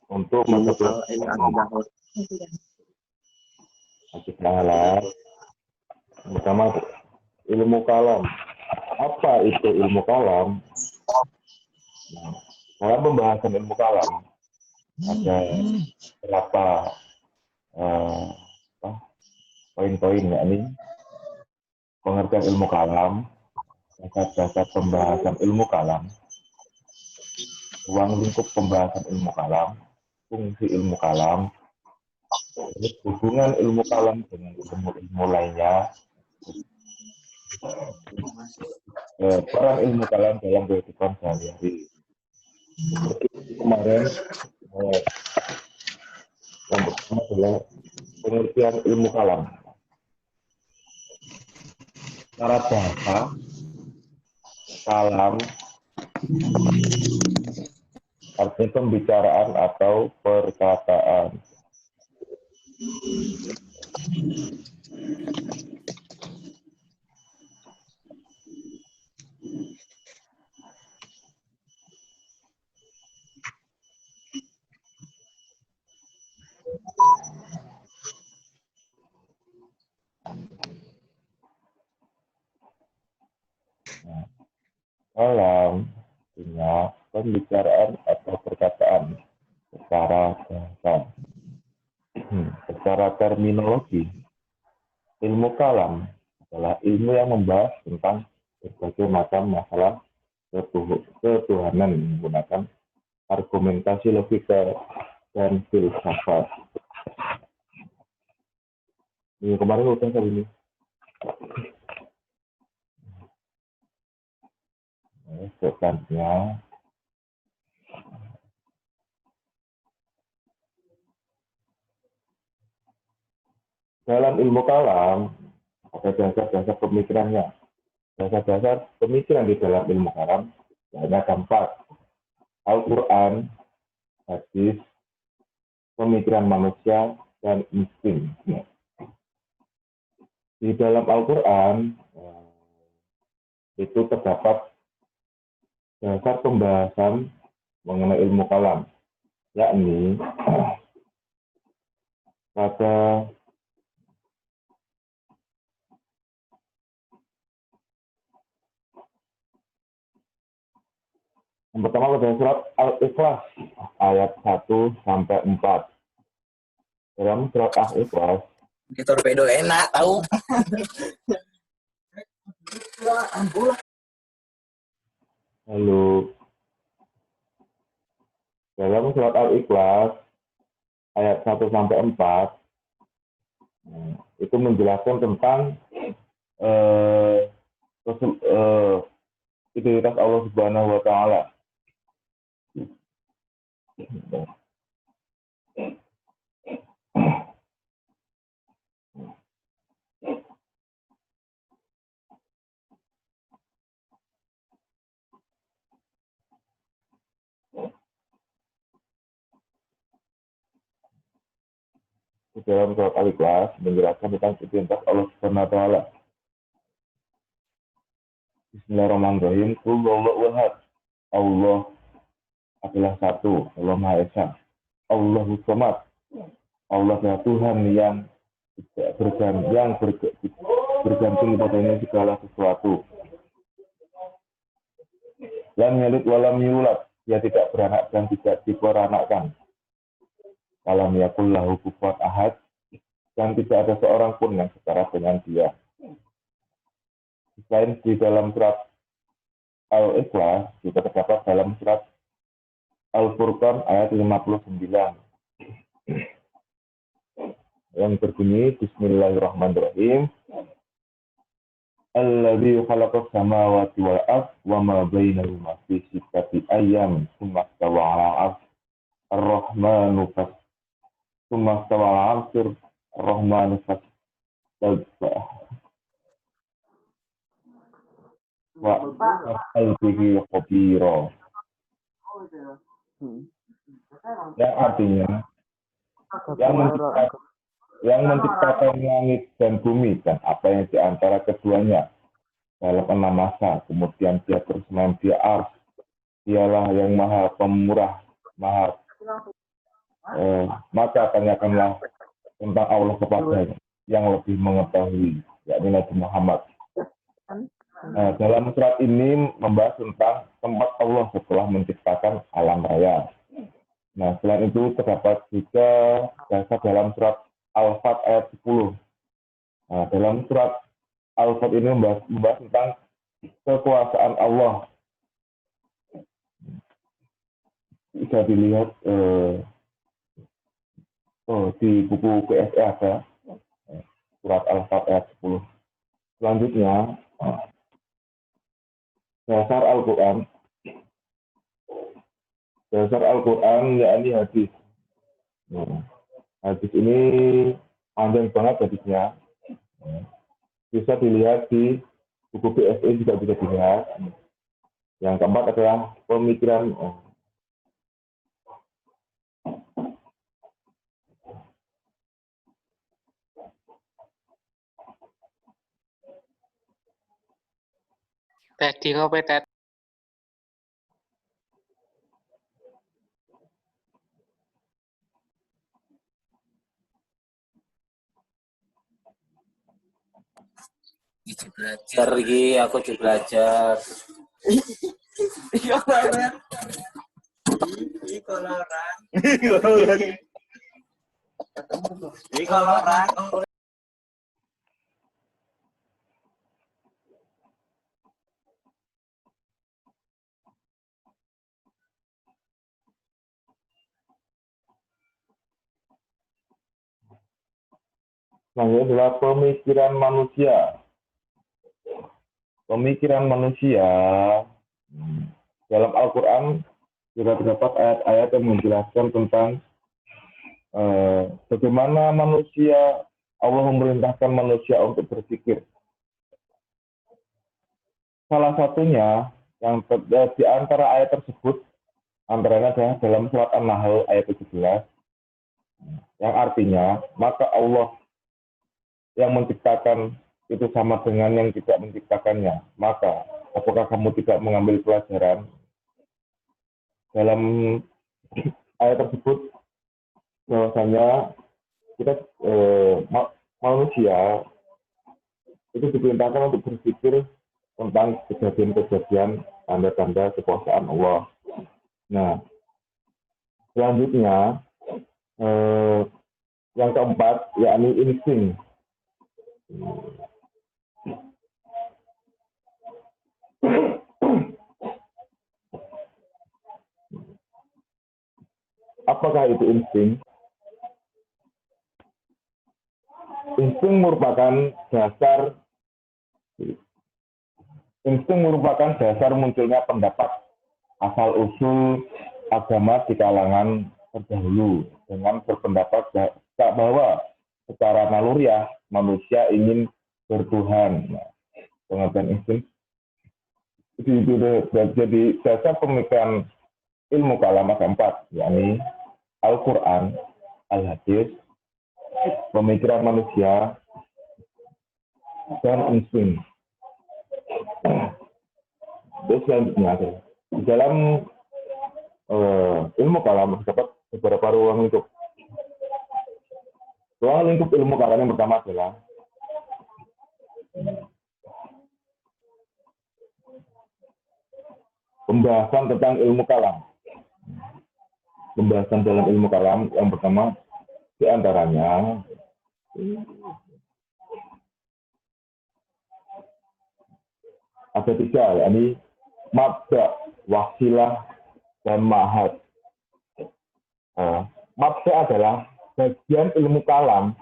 Untuk masuk pertama ilmu kalam. Apa itu ilmu kalam? Nah, dalam pembahasan ilmu kalam ada beberapa poin-poin, yakni pengertian ilmu kalam, dasar-dasar pembahasan ilmu kalam, ruang lingkup pembahasan ilmu kalam, fungsi ilmu kalam, hubungan ilmu kalam dengan ilmu-ilmu lainnya, peran ilmu kalam dalam kehidupan sehari-hari. Seperti kemarin, yang pertama adalah pengertian ilmu kalam. Secara bahasa, kalam artinya pembicaraan atau perkataan. Kalam artinya pembicaraan atau perkataan secara bahasa. Secara terminologi, ilmu kalam adalah ilmu yang membahas tentang berbagai macam masalah ketuhanan menggunakan argumentasi logika dan filsafat. Ini kemarin udah kali ini. Selanjutnya, dalam ilmu kalam ada dasar-dasar pemikirannya. Dasar-dasar pemikiran di dalam ilmu kalam hanya empat: Al-Quran, hadis, pemikiran manusia, dan insting. Di dalam Al-Quran itu terdapat dasar pembahasan mengenai ilmu kalam, yakni pada yang pertama pada surat Al-Ikhlas ayat 1-4. Dalam surat Al-Ikhlas, di torpedo enak tahu. Lalu dalam surat Al-Ikhlas ayat 1-4 itu menjelaskan tentang identitas Allah Subhanahu wa Ta'ala. Di dalam surat Al-Ikhlas menjelaskan tentang identitas Allah Subhanahu wa Ta'ala. Bismillahirrahmanirrahim. Qul huwallahu ahad. Allah adalah satu, Allah Maha Esa. Allahus Samad. Allah adalah Tuhan yang bergantung padanya segala sesuatu. Lam yalid walam yulad. Dia tidak beranak dan tidak diperanakkan. Walam yakul lahu kufuwan ahad, dan tidak ada seorang pun yang setara dengan dia. Selain di dalam surat Al-Ikhlas, juga terdapat dalam surat Al-Furqan ayat 59 yang berbunyi Bismillahirrahmanirrahim. Alladzi khalaqas samawati wal ardh wa ma bainahuma fi sittati ayyamin tsumma istawa 'alal 'arsy ar-rahmanu tsumma istawa 'alal 'arsy ar-rahmanu fastawa. wa asal bihi khabira. Yang artinya yang menciptakan langit dan bumi dan apa yang di antara keduanya dalam 6 masa. Kemudian dia bersemayam di ars. Dialah yang maha pemurah, maha maka tanyakanlah tentang Allah kepadanya yang lebih mengetahui, yakni Nabi Muhammad. Dalam surat ini membahas tentang tempat Allah setelah menciptakan alam raya. Nah, selain itu terdapat juga dasar dalam surat Al-Fat ayat 10. Nah, dalam surat Al-Fat ini membahas tentang kekuasaan Allah. Bisa dilihat di buku PSE ada surat Al-Fat ayat 10. Selanjutnya, dasar Al-Quran. Dasar Al-Quran yakni hadis. Hadis ini panjang banget hadisnya. Bisa dilihat di buku PSE juga bisa dilihat. Yang keempat adalah pemikiran. Tadi ngopi tet. Belajar lagi, aku juga belajar. Iya, Pak. Ini kalau orang. Selanjutnya adalah pemikiran manusia. Pemikiran manusia dalam Al-Quran juga terdapat ayat-ayat yang menjelaskan tentang bagaimana manusia, Allah memerintahkan manusia untuk berpikir. Salah satunya yang di antara ayat tersebut antaranya adalah dalam surat An-Nahl ayat 17 yang artinya maka Allah yang menciptakan itu sama dengan yang tidak menciptakannya. Maka apakah kamu tidak mengambil pelajaran dalam ayat tersebut bahwasanya kita manusia itu diperintahkan untuk berpikir tentang kejadian-kejadian tanda-tanda kekuasaan Allah. Nah, selanjutnya yang keempat yakni insting. Apakah itu insting? Insting merupakan dasar munculnya pendapat asal-usul agama di kalangan terdahulu dengan berpendapat bahwa secara naluriah manusia ingin bertuhan. Nah, pengertian insting jadi dasar pemikiran ilmu kalam ada 4, yakni Al-Quran, Al-Hadis, pemikiran manusia, dan insting. Terus selanjutnya di dalam ilmu kalam terdapat beberapa ruang lingkup. Ruang lingkup ilmu kalam yang pertama adalah pembahasan tentang ilmu kalam. Pembahasan dalam ilmu kalam yang pertama diantaranya ada 3, yakni mabda, wasilah, dan mahad. Mabda adalah bagian ilmu kalam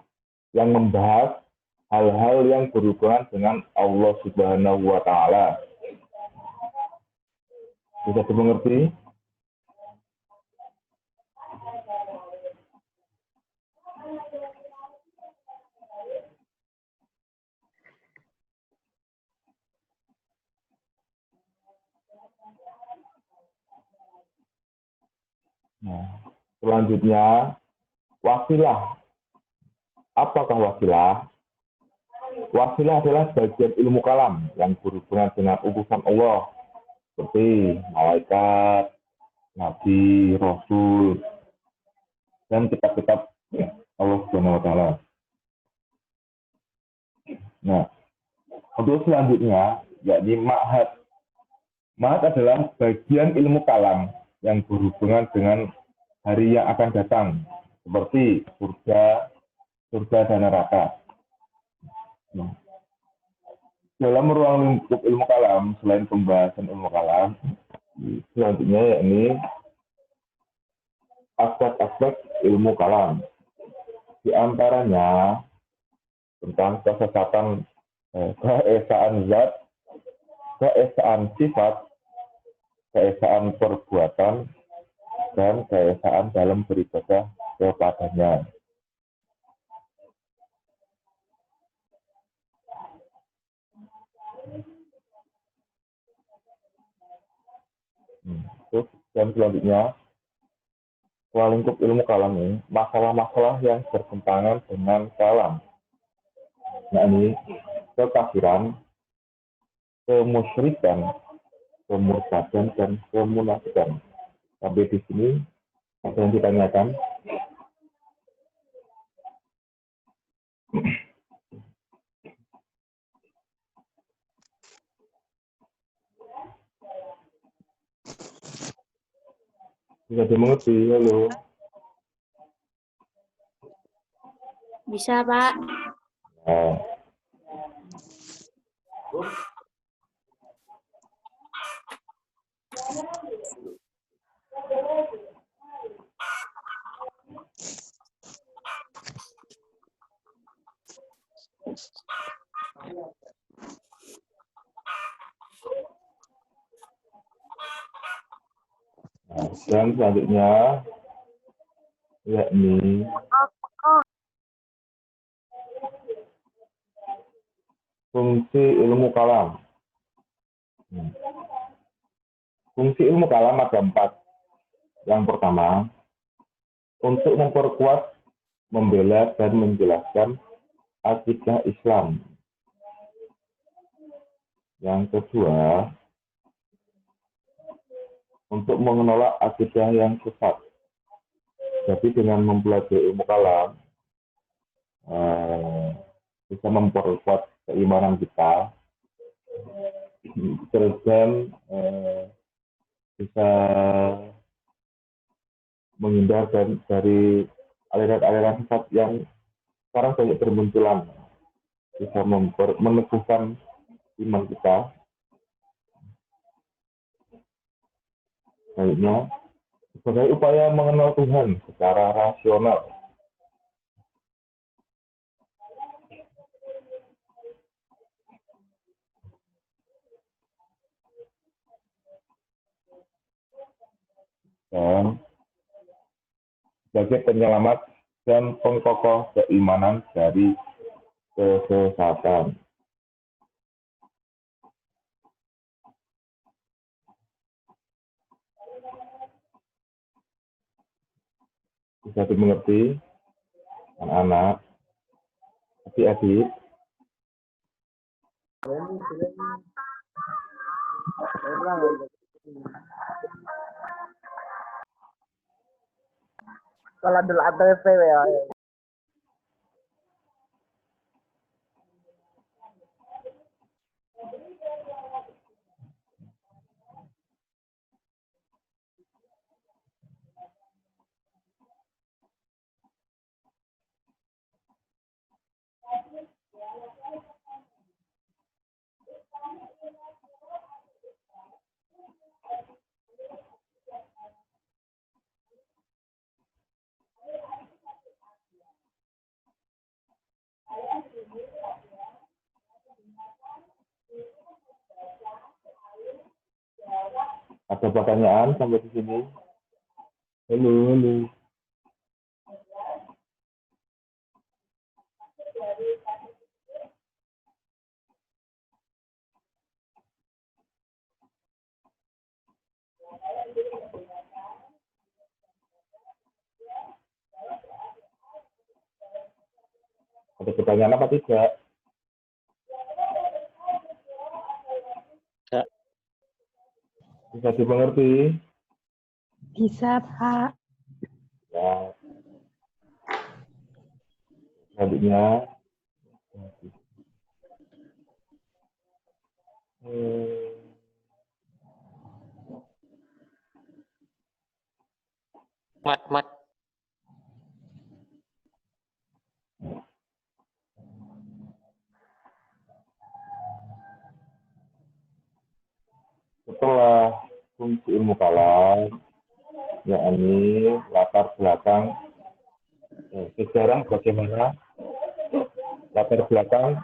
yang membahas hal-hal yang berhubungan dengan Allah Subhanahu wa Ta'ala. Bisa dimengerti? Nah, selanjutnya wasilah. Apakah wasilah? Wasilah adalah bagian ilmu kalam yang berhubungan dengan utusan Allah seperti malaikat, nabi, rasul, dan kitab-kitab Allah Subhanahu wa taala. Nah, untuk selanjutnya yakni ma'had. Ma'had adalah bagian ilmu kalam yang berhubungan dengan hari yang akan datang seperti surga, surga dan neraka. Nah, dalam ruang lingkup ilmu kalam, selain pembahasan ilmu kalam, selanjutnya yakni aspek-aspek ilmu kalam. Di antaranya tentang kesesatan keesaan zat, keesaan sifat, keesaan perbuatan, dan keesaan dalam beribadah kepadanya. Terus dan selanjutnya, ruang lingkup ilmu kalam ini masalah-masalah yang bertentangan dengan kalam, yakni kekafiran, kemusyrikan, kemurtadan, dan kemunafikan. Sampai di sini ada yang ditanyakan? Bisa dimengerti? Halo. Bisa, Pak. Nah, dan selanjutnya yakni fungsi ilmu kalam. Fungsi ilmu kalam ada 4. Yang pertama, untuk memperkuat, membela, dan menjelaskan akidah Islam. Yang kedua, untuk menolak akidah yang sesat. Jadi dengan mempelajari ilmu kalam, bisa memperkuat keimanan kita, dan bisa menghindar dari aliran-aliran sesat yang sekarang banyak bermunculan, bisa meneguhkan iman kita. Selanjutnya, sebagai upaya mengenal Tuhan secara rasional. Dan sebagai penyelamat dan pengkokoh keimanan dari kesesatan. Bisa dimengerti, anak-anak, adik-adik. Kalau dulu ATV ya. Ada pertanyaan sampai di sini? Halo, halo. Ada pertanyaan apa tidak? Tidak. Bisa dimengerti? Bisa, Pak. Ya. Selanjutnya. Mat. Setelah fungsi ilmu kalam, yakni latar belakang sejarah bagaimana latar belakang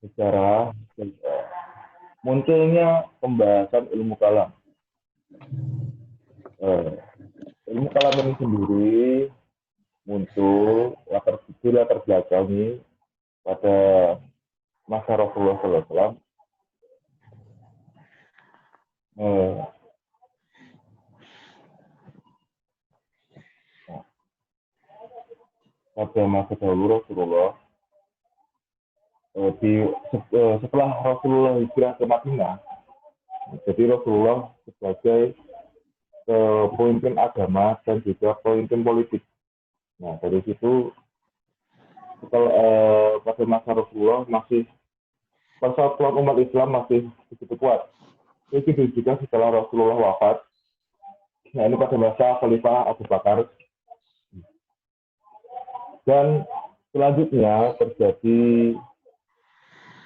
sejarah munculnya pembahasan ilmu kalam. Ilmu kalam ini sendiri muncul latar belakangi pada masa Rasulullah SAW. Pada masa dahulu Rasulullah, setelah Rasulullah hijrah ke Madinah, jadi Rasulullah sebagai pemimpin agama dan juga pemimpin politik. Nah, dari situ pada masa Rasulullah masih persatuan umat Islam masih begitu kuat. Itu juga setelah Rasulullah wafat. Nah, ini pada masa Khalifah Abu Bakar. Dan selanjutnya terjadi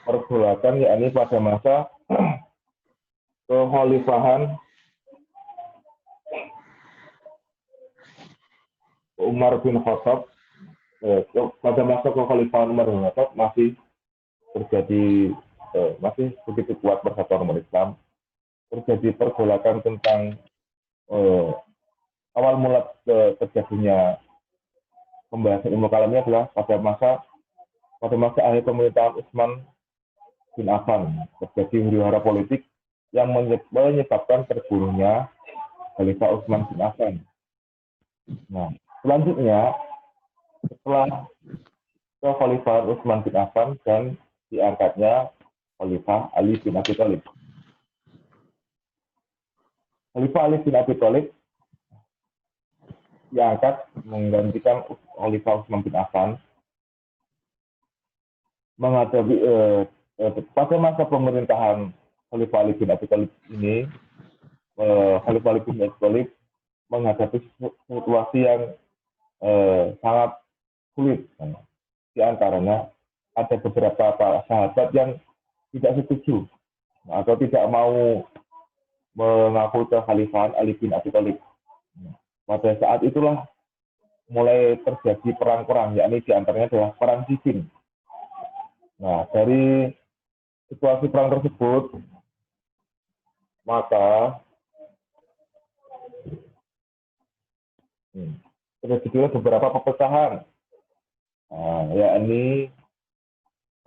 pergolakan, yakni pada masa kekhalifahan Umar bin Khattab. Pada masa kekhalifahan Umar bin Khattab masih terjadi masih begitu kuat persatuan umat Islam. Terjadi pergolakan tentang awal mula terjadinya pembahasan ilmu kalamnya adalah pada masa akhir pemerintahan Utsman bin Affan. Terjadi huru-hara politik yang menyebabkan terbunuhnya Khalifah Utsman bin Affan. Nah, selanjutnya setelah kekhalifahan Utsman bin Affan dan diangkatnya Khalifah Ali bin Abi Thalib. Khalifah Ali bin Abi Thalib diangkat menggantikan Khalifah Utsman bin Affan menghadapi pada masa pemerintahan Khalifah Ali bin Abi Thalib ini, Khalifah Ali bin Abi Thalib menghadapi situasi yang sangat sulit. Di antaranya ada beberapa sahabat yang tidak setuju atau tidak mau mengaku kekhalifahan Ali bin Abi Thalib. Pada saat itulah mulai terjadi perang-perang, yakni di antaranya adalah perang Siffin. Nah, dari situasi perang tersebut, maka terjadi beberapa perpecahan, yakni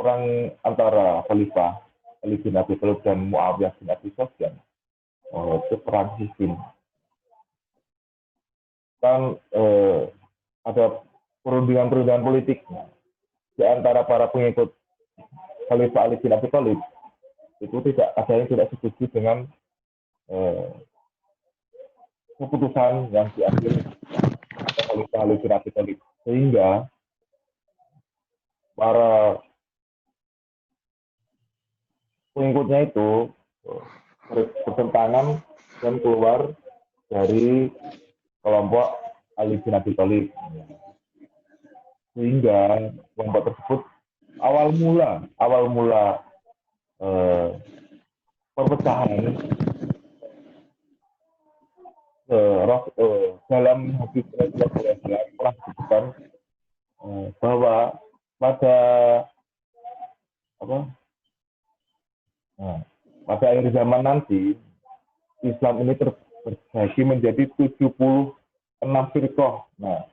perang antara Khalifah Ali bin Abi Thalib dan Muawiyah bin Abi Sufyan. Itu perang Siffin. Kan ada perundingan politik di antara para pengikut Khalifah Ali bin Abi Thalib. Itu tidak ada yang tidak setuju dengan keputusan yang diambil Khalifah Ali bin Abi Thalib, sehingga para pengikutnya itu bertentangan dan keluar dari kelompok Ali bin Abi Thalib, sehingga kelompok tersebut awal mula perpecahan dalam hadis Rasulullah SAW pernah disebutkan bahwa pada akhir zaman nanti Islam ini terbagi menjadi 76 firqah. Nah,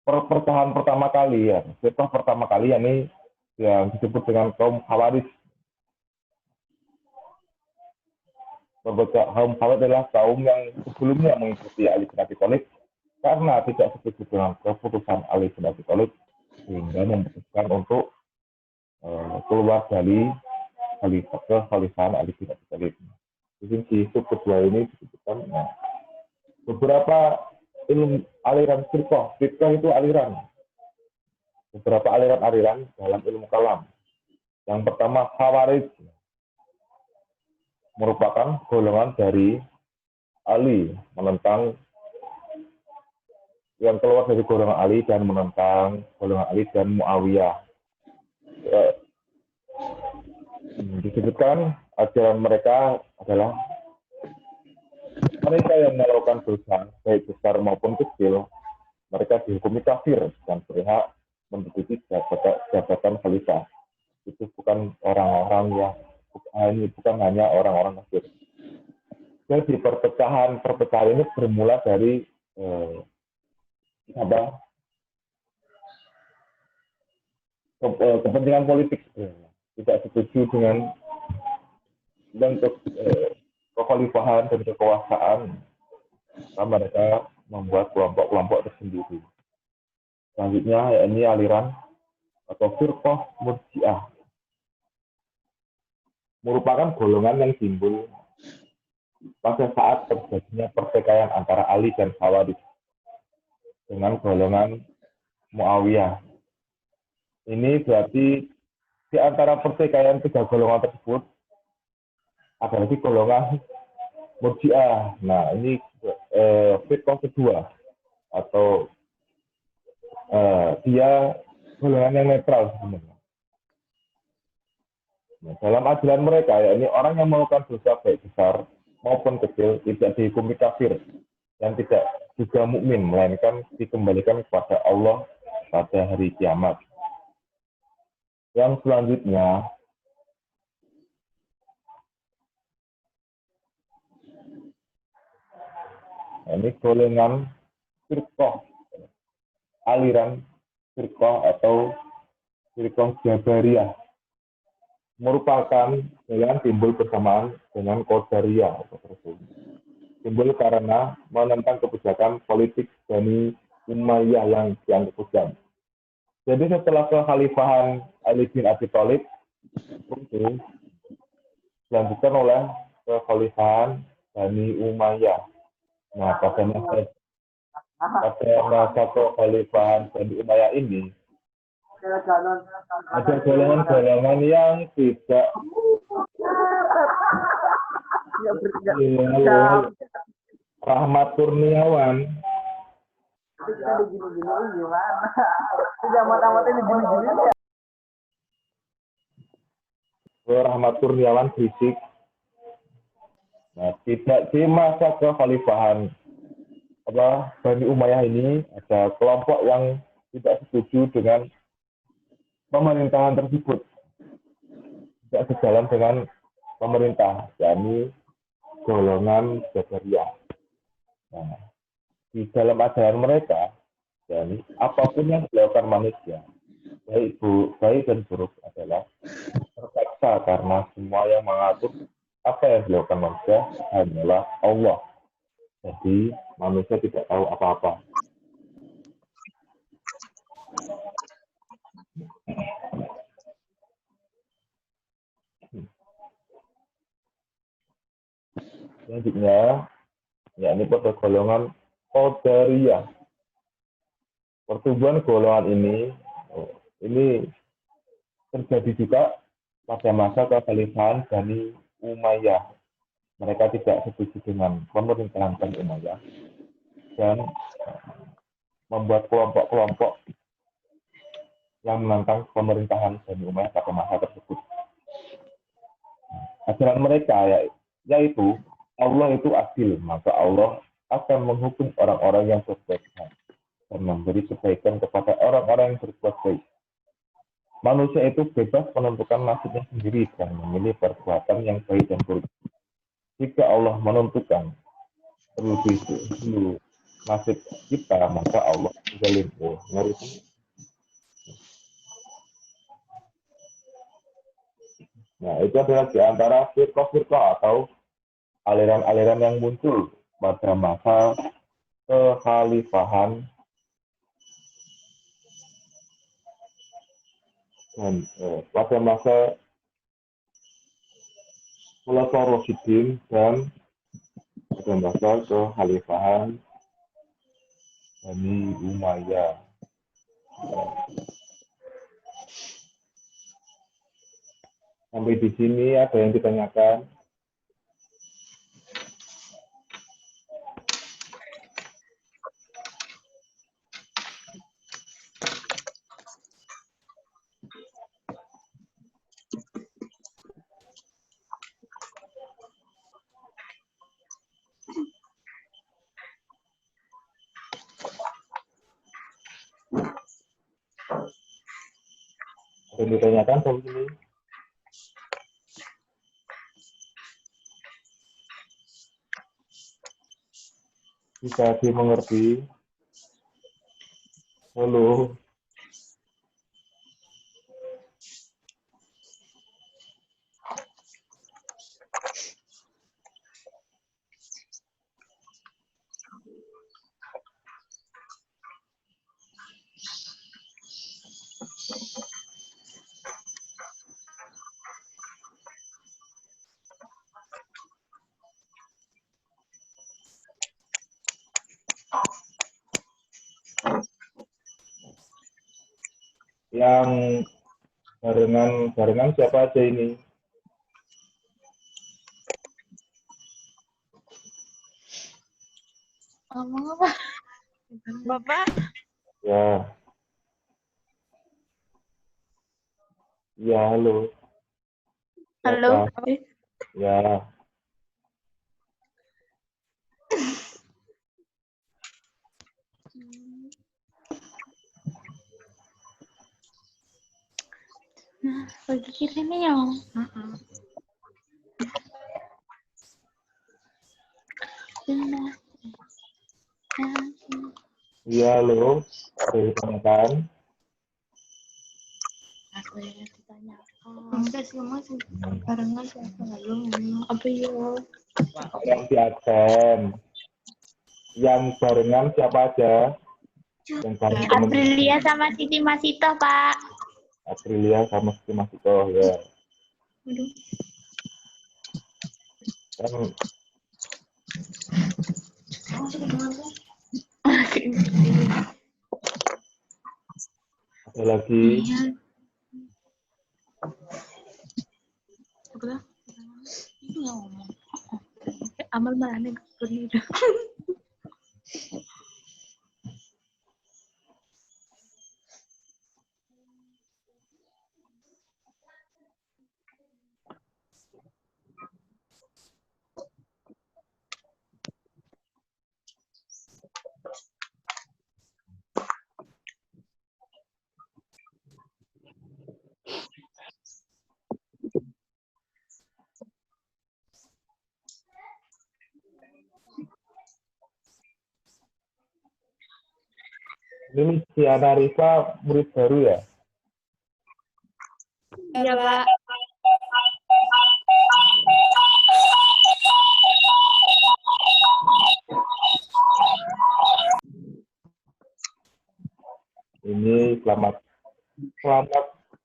perpecahan pertama kali ini yang disebut dengan kaum Khawarij. Kaum Khawarij adalah kaum yang sebelumnya mengikuti Ali bin Abi Thalib karena tidak setuju dengan keputusan Ali bin Abi Thalib sehingga memutuskan untuk keluar dari kekhalifahan Ali bin Abi Thalib. Di sub kedua ini disebutkan beberapa aliran firqah itu aliran. Beberapa aliran-aliran dalam ilmu kalam. Yang pertama Khawarij merupakan golongan dari Ali menentang yang keluar dari golongan Ali dan menentang golongan Ali dan Muawiyah. Disebutkan ajaran mereka adalah mereka yang melakukan dosa baik besar maupun kecil, mereka dihukumi kafir dan berhak menduduki jabatan khalifah. Itu bukan orang-orang yang bukan hanya orang-orang kafir. Jadi perpecahan ini bermula dari kepentingan politik, tidak setuju dengan kekhalifahan dan kekuasaan, mereka membuat kelompok-kelompok tersendiri. Selanjutnya yakni aliran atau firqah Murji'ah, merupakan golongan yang timbul pada saat terjadinya pertikaian antara Ali dan Khawarij dengan golongan Muawiyah. Ini berarti di antara pertikaian tiga golongan tersebut ada lagi golongan Murji'ah. Nah, ini firqah kedua atau dia golongan yang netral sebenarnya. Nah, dalam ajaran mereka, yakni orang yang melakukan dosa baik besar maupun kecil tidak dihukumi kafir dan tidak juga mukmin, melainkan dikembalikan kepada Allah pada hari kiamat. Yang selanjutnya ini golongan firqah, aliran firqah atau firqah Jabariyah, merupakan yang timbul bersamaan dengan Qadariyah. Timbul karena menentang kebijakan politik Bani Umayyah yang dianggap kejam. Jadi setelah kekhalifahan Ali bin Abi Thalib itu dilanjutkan oleh kekhalifahan Bani Umayyah. Nah, pada masa kekhalifahan Bani Umayyah ini ada golongan-golongan yang tidak Rahmat Kurniawan. Rahmat Kurniawan berisik. Nah, tidak di masa kekhalifahan Bani Umayyah ini ada kelompok yang tidak setuju dengan pemerintahan tersebut, tidak sejalan dengan pemerintah, yakni golongan Jabariyah. Nah, di dalam ajaran mereka, yakni apapun yang dilakukan manusia, baik dan buruk adalah terpaksa karena semua yang mengatur apa yang dilakukan manusia hanyalah Allah. Jadi manusia tidak tahu apa-apa. Selanjutnya, yakni pada golongan Qadariyah. Pertumbuhan golongan ini terjadi juga pada masa kekhalifahan Bani Umayyah. Mereka tidak setuju dengan pemerintahan Bani Umayyah dan membuat kelompok-kelompok yang menentang pemerintahan Bani Umayyah pada masa tersebut. Ajaran mereka yaitu Allah itu adil, maka Allah akan menghukum orang-orang yang berbuat baik dan memberi kebaikan kepada orang-orang yang berbuat baik. Manusia itu bebas menentukan nasibnya sendiri dan memilih perbuatan yang baik dan buruk. Jika Allah menentukan terlebih dulu nasib kita, maka Allah zalim. Nah, itu adalah di antara firqah-firqah atau aliran-aliran yang muncul pada masa kekhalifahan dan pada masa Khulafaur Rasyidin dan pada masa kekhalifahan Bani Umayyah. Sampai di sini ada yang ditanyakan? Ada yang ditanyakan sampai sini? Bisa dimengerti? Halo? Yang barengan siapa aja ini? Ngomong apa? Bapak? Ya. Ya, halo. Halo. Siapa? Ya. Nah, pergi ke sini ya. Ya, halo. Ada yang ditanyakan? Aku yang ditanyakan. Enggak sih, Mas. Barengan siapa belum? Apa ya? Yang di absen. Yang barengan siapa aja? Yang bareng teman Aprilia sama Siti Masito, Pak. Aprilia sama Siti Masito, ya. Kan ada lagi. Apa? Itu nggak ngomong. Amal malah nih gini. Ini si Ana Risa murid baru ya? Iya, Pak. Ini selamat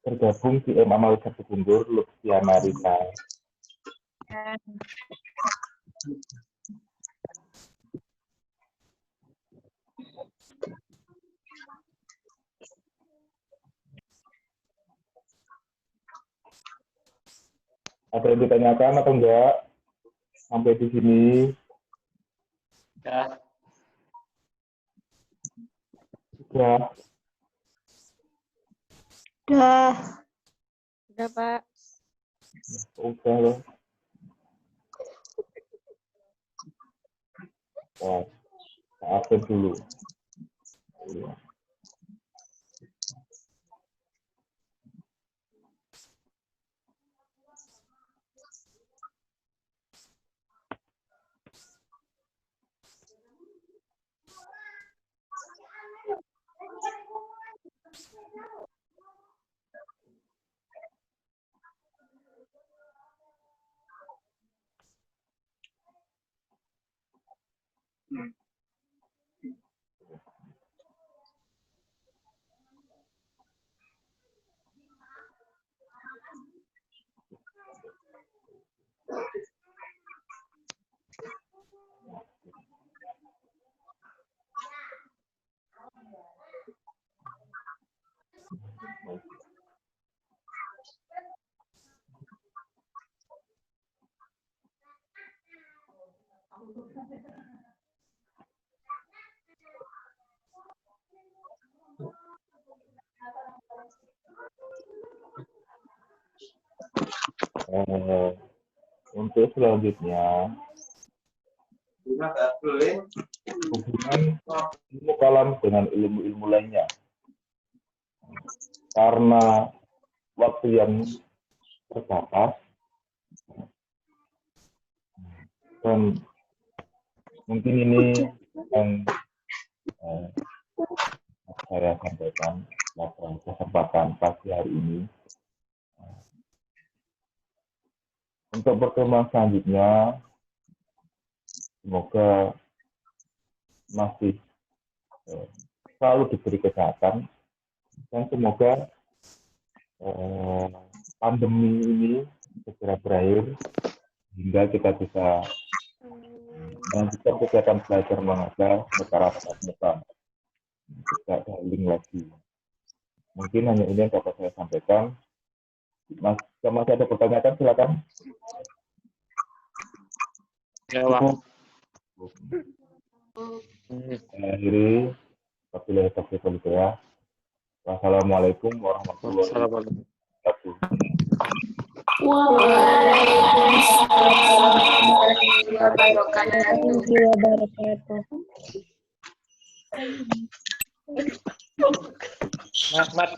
bergabung di Amal Satu Gundur, Lutfiana Risa. Ada yang ditanyakan atau enggak? Sampai di sini. Ya, Sudah. Udah, Pak. Udah loh. Wah, absen dulu. Untuk selanjutnya, hubungan ilmu kalam dengan ilmu-ilmu lainnya. Karena waktu yang terbatas dan mungkin ini yang saya sampaikan pada kesempatan pagi hari ini. Untuk pertemuan selanjutnya, semoga masih selalu diberi kesehatan dan semoga pandemi ini segera berakhir hingga kita bisa melanjutkan kegiatan belajar mengajar secara tatap muka, tidak daring lagi. Mungkin hanya ini yang dapat saya sampaikan. Jika masih ada pertanyaan, silakan. Ya, Pak. Akhiri, wabillahi taufiq wal hidayah. Wassalamualaikum warahmatullahi wabarakatuh. Mat.